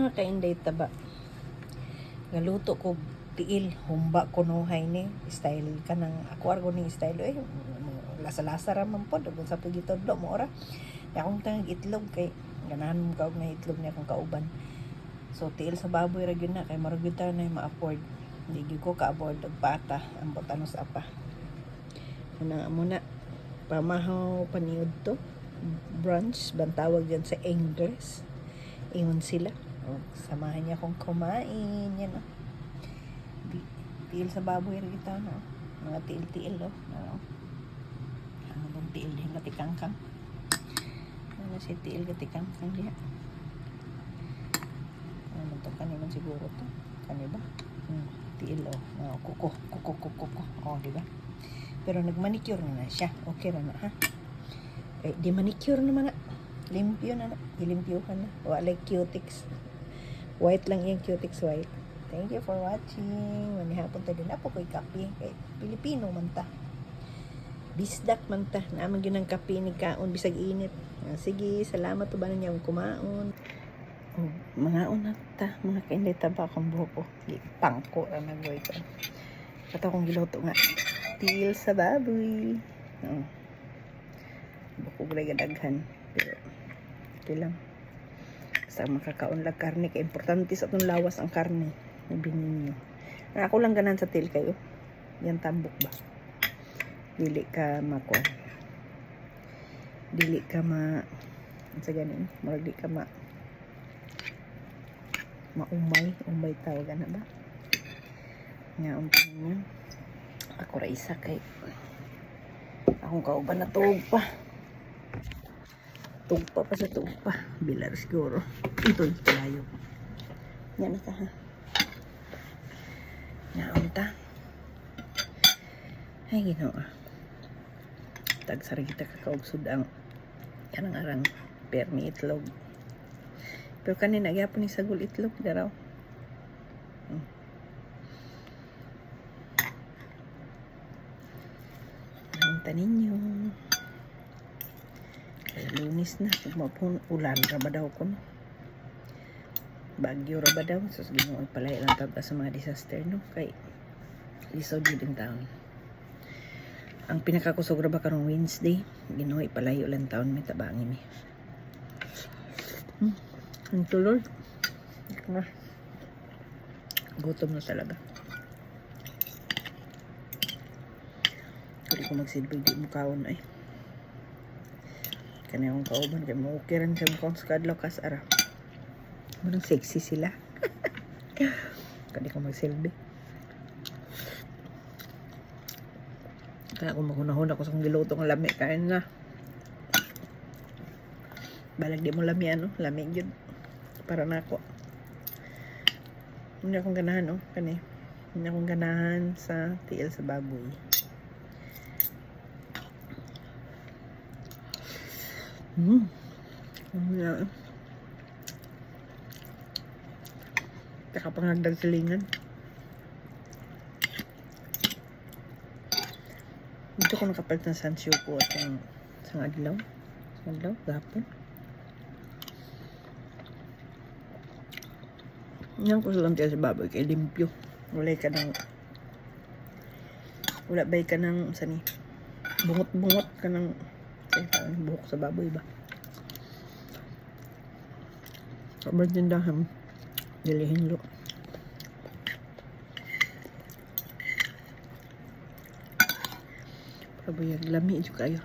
mga kainday taba. Galuto ko tiil, humba kunuhay ni style ka ng ako argo ni style lasa-lasa ra man pod ug sa pagitudlo mo ora. Akong tang itlog kay ganahan mo kaog na itlog niya akong kauban. So tiil sa baboy ra gyud na kay murag gyud ta na ma-afford. Hindi gyud ko ka-afford og pata ang botanos apa. Muna pamahaw paniud to. Brunch bantawag yan sa English. Ingon sila. O, samahan niya akong kumain. Yan o. Tiil sa baboy rin kita. No? Mga tiil-tiil. Oh. No? Ano bang tiil din? Katikangkang. Ano si tiil katikangkang diya? Ano ito? Kaniman siguro to. Kani ba? Tiil o. Oh. Kuko. O, diba? Pero nagmanicure na siya. Okay na ha? Eh, di manicure naman na. Limpyo na. Ilimpyuhan na. Wala cutics. White lang yung cutics white. Thank you for watching. Manihapon tayo din. Apo ko'y kape. Kay Pilipino man ta. Bisdak man ta. Naman yun ang kape ni Kaon. Bisag init. Sige, salamat to ba na niya kumaon. Oh, mga una ta. Mga kainday taba akong buhok ko. Pangko ang nagawin ko. Kato akong giloto nga. Tiil sa baboy. Oh. Bukog rin gadaghan. Pero okay lang. Basta makakaunlag karne. Kaya importante sa itong lawas ang karne. Nabinin nyo. Ako lang ganan sa til kayo. Yan tambok ba? Dili ka makuha. Dili ka sa ganin. Marag di ka maumay. Umay tawag na ba? Nga umpin nyo. Ako ra isa kay akong kauban na tuog pa. Tugpa pa sa tugpa. Bilar siguro. Ito yung tayo. Yan na ta ha. Naon ta. Ay ginawa. Tagsara kita kakaugsod ang yan ang arang permi itlog. Pero kanina gyapon ni sagol itlog daraw. Naon ta ninyo. Lunis na, magmapun ulan ra ba daw ko no? Bagyo ra ba daw? So Ginoo palay lang tabta sa mga disaster no kay lisod din taon. Ang pinakakusog ra ba karong Wednesday, Ginoo palayo lang taon may tabangin ni. Ang tulog. Na. Gutom na talaga. Hindi ko magsilbi di mo kaon ay. Kanya akong kauban kaya maukiran siya kung sa kadlaw kas ara. Marang sexy sila. Kaya ko magsilbi. Kaya kung maghunahon ako sa kong giluto ng lami, kain na. Balag di mo lami ano, lami yun. Para na ako. Hindi akong ganahan oh, kani. Hindi akong ganahan sa tiil sa baboy. Kakapangagdag silingan. Dito ko nakapalit ng sansyo ko at sang adlaw. Sang adlaw, gapon. Yan ko lang tiyan sa baboy kay limpyo. Wala ba'y ka ng sani bungot-bungot ka ng buhok sa baboy ba? Sobrang tindahan. Dilihin lo. Prabuyag lami ito kayo.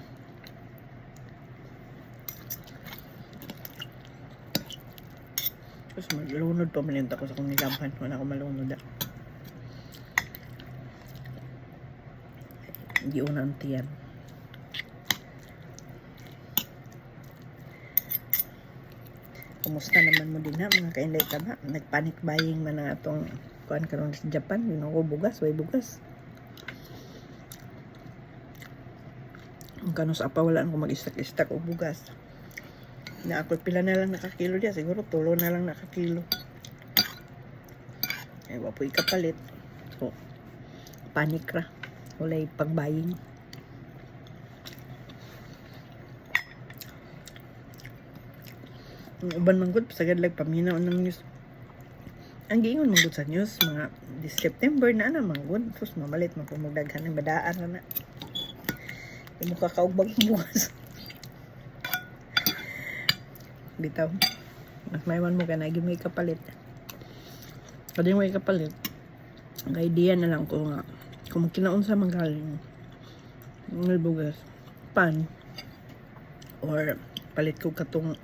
Tapos malunod pa malinta ko sa kong nilaban. Wala ko malunod ah. Hindi unang tiyan. Kumusta naman mo din ha mga kainday taba? Nagpanic buying man na itong kuan karon sa Japan. Yun ako bugas, way bugas. Ang kanus apa wala ko mag-istak-istak o bugas. Na ako pila na lang nakakilo diya. Siguro tulo na lang nakakilo. Ay wapoy kapalit. So, panic ra. Walay pag-buying. Uban man gud sagad lag paminaw ng news ang giingon mong sa news mga this September na manggod sus mamalit man kung magdaghan ng badaan na di mo kakaugbag bukas bitaw mas mayman mo ka na may kapalit kasi may kapalit ang idea na lang ko nga kung kinaunsa magaling ng bugas pan or palit ko katong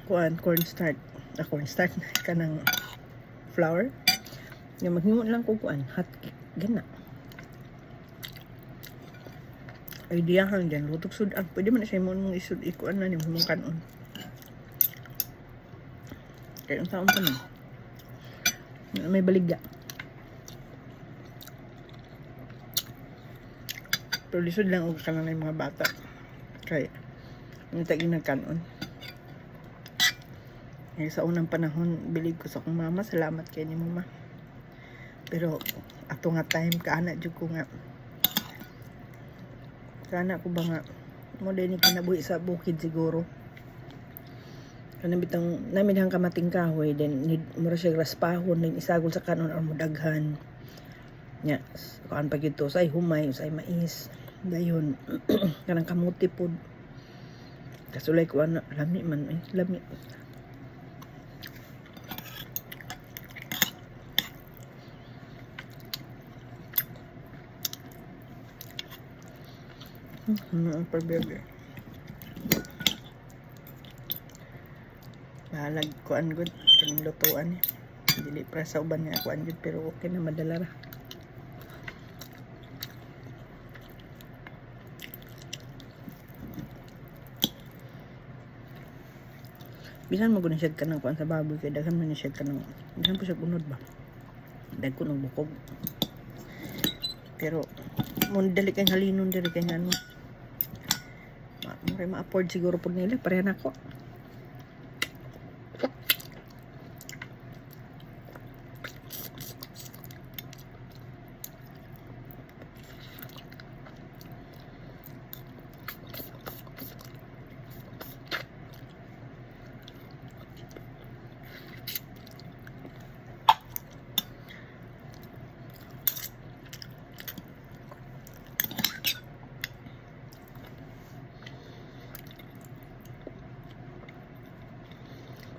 cornstarch kanang flour nga maghimo lang ko hot cake gana idea hang dyan lutok sudan pwede man siya mong isud ikuan na ni mong kanon kaya ang taon pa na may baligya pero lisod lang og kanang mga bata kaya nitagi nagkanon. Sa unang panahon, believe ko sa akong mama, salamat kay ni mama. Pero, ato nga time, kaana dyan ko nga. Kaana ko ba nga, mo din kinabuhi sa bukid siguro. Kanang namin hang kamating kahoy, then, mura siya raspahon, then isagol sa kanon, or mudaghan. Nya, kaan pag ito, say humay, say mais. Dayon, kanang kamuti po. Kasulay ko, lami man, lami. Ang pag-burger. Bahalag kuan gud kaning lutuan. Dili para sa uban niya kuan gud pero okay na madala ra. Bisan mo gud siya kanang kuan sa baboy kay daghan man siya kanang bisan po siya unod ba. Dagko ng bukog. Pero mo dali kay halinon diri kay ano. Mura ma-afford siguro po nila. Pareha na ako.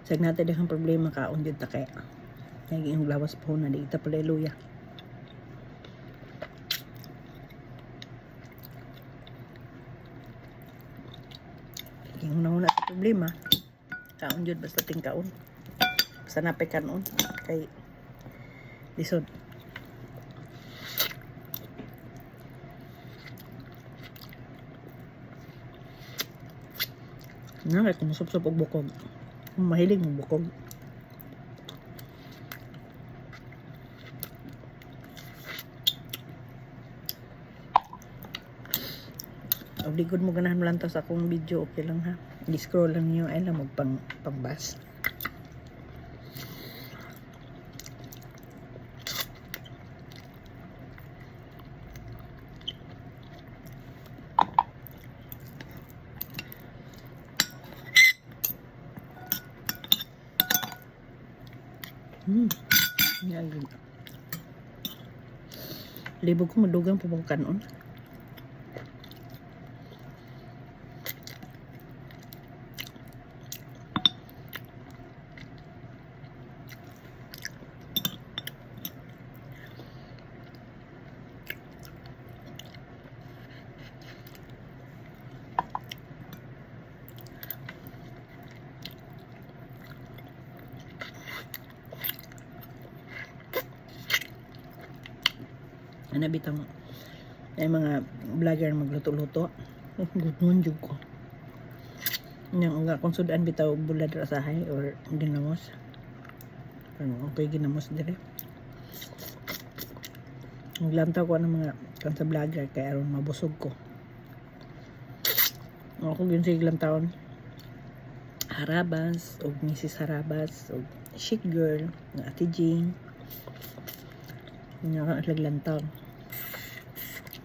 Sag natin ang problema kaon dyan ta kaya naging lawas po na di ita paleluya naging una sa problema kaon dyan basta ting kaon basta napay kanon kay lisod na kaya kumusop-sop og bukog mahilig ng bukog. O di good mo ganahan mo lang to sa akong video, okay lang ha. Di-scroll lang niyo, ay lang magpang-bas. Libog ko madugang po bang kanon. Ano bitang ay mga vlogger magluto-luto. Good nun jud ko. Yang nga kung sudan bitaw bulad ra sahay or ginamos. Pero okay ginamos dire. Naglantaw ko ng mga kan sa vlogger kaya aron mabusog ko. Ako gyud sa ilang taon. Harabas o Mrs. Harabas o Chic Girl na Ate Jean. Nga laglantaw.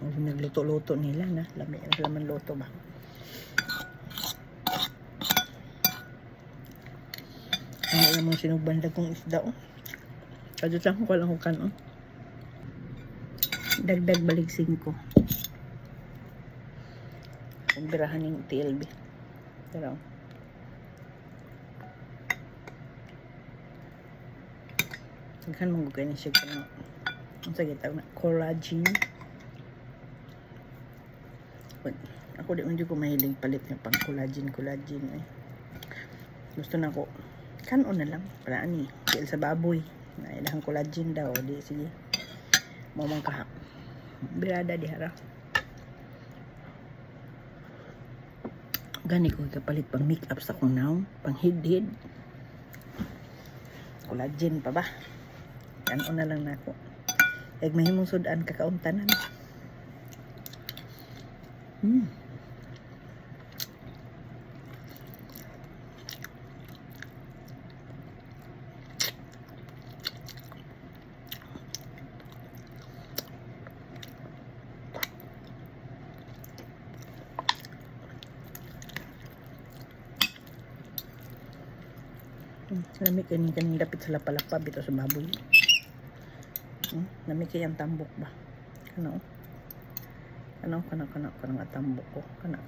Nagluto-luto nila na lami laman luto ba ang Wala mong sinugbandag kong isda, oh. Kadutang ko lang hukan, oh. Dagdag baligsing ko. Birahan ng TLB. Pero, saghan mong gugay na siya kung ang sagitag na collagen. But, ako di ko mahilig palit ng pang collagen eh. Gusto na ko kanon na lang para ani dahil sa baboy na ilahang collagen daw di sige mo man kahak birada di hara gani ko kapalit pang makeup sa kong naong pang hid collagen pa ba kanon na lang nako eg mahimong sudan kakauntanan. Nami kaning dapit sa lapalapa bito sa baboy. Nami kayang tambok ba? Ano kana tambok ko. Kana.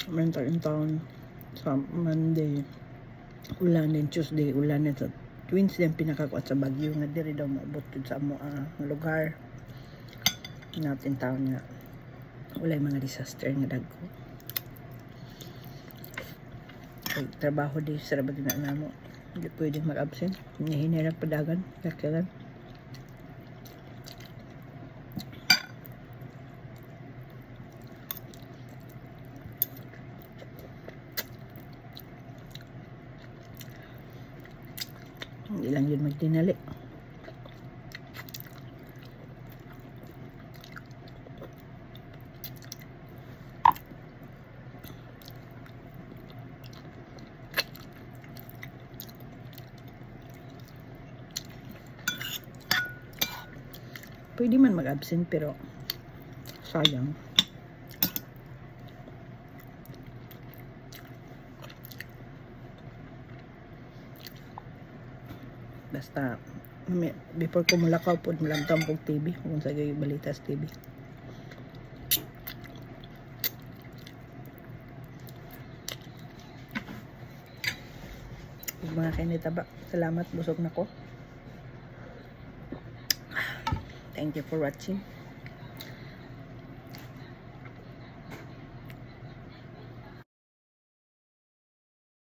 Mental in town sa Monday ulanin, Tuesday ulanin, sa Wednesday ang pinakakuat sa Baguio nga diri daw maabot sa amo lugar natin taon nga walay mga disaster nga dagko kay trabaho di sa rabag na namo hindi pwede mag-absent hinirap padagan kakilan. Hindi lang yun magtinali. Pwede man mag-absent pero sayang. Basta before ko mulakaw po mulamtang pong TV kung sa gayo balitas TV. Mga kinitaba, salamat busog na ko. Thank you for watching.